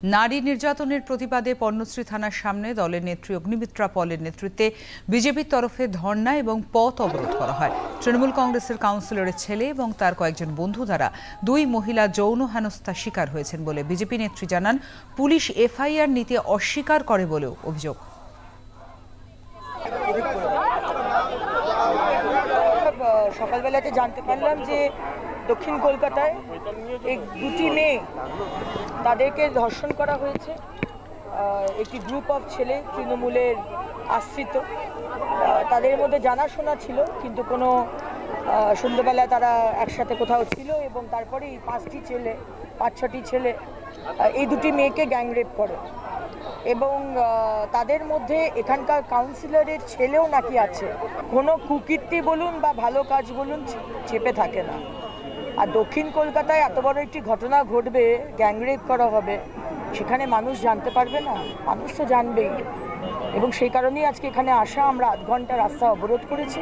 নারী নির্যাতনের প্রতিবাদে পর্ণশ্রী থানার সামনে দলের নেত্রী অগ্নিমিত্রা পলের নেতৃত্বে বিজেপির তরফে ধর্ণা এবং পথ অবরোধ করা হয়। তৃণমূল কংগ্রেসের কাউন্সিলরের ছেলে এবং তার কয়েকজন বন্ধু দ্বারা দুই মহিলা যৌন হেনস্থার শিকার হয়েছেন বলে বিজেপি নেত্রী জানান। পুলিশ এফআইআর নিতে অস্বীকার করে বলেও অভিযোগ। সকালবেলাতে জানতে পারলাম যে দক্ষিণ কলকাতায় এই দুটি মেয়ে তাদেরকে ধর্ষণ করা হয়েছে। একটি গ্রুপ অফ ছেলে তৃণমূলের আশ্রিত, তাদের মধ্যে জানাশোনা ছিল, কিন্তু কোনো সন্ধ্যেবেলায় তারা একসাথে কোথাও ছিল এবং তারপরেই পাঁচ ছটি ছেলে এই দুটি মেয়েকে গ্যাংরেপ করে এবং তাদের মধ্যে এখানকার কাউন্সিলরের ছেলেও নাকি আছে। কোনো কুকীর্তি বলুন বা ভালো কাজ বলুন চেপে থাকে না। আর দক্ষিণ কলকাতায় এত বড় একটি ঘটনা ঘটবে, গ্যাংরেপ করা হবে, সেখানে মানুষ জানতে পারবে না? মানুষ তো জানবেই, এবং সেই কারণেই আজকে এখানে আসা। আমরা আধ ঘন্টা রাস্তা অবরোধ করেছি।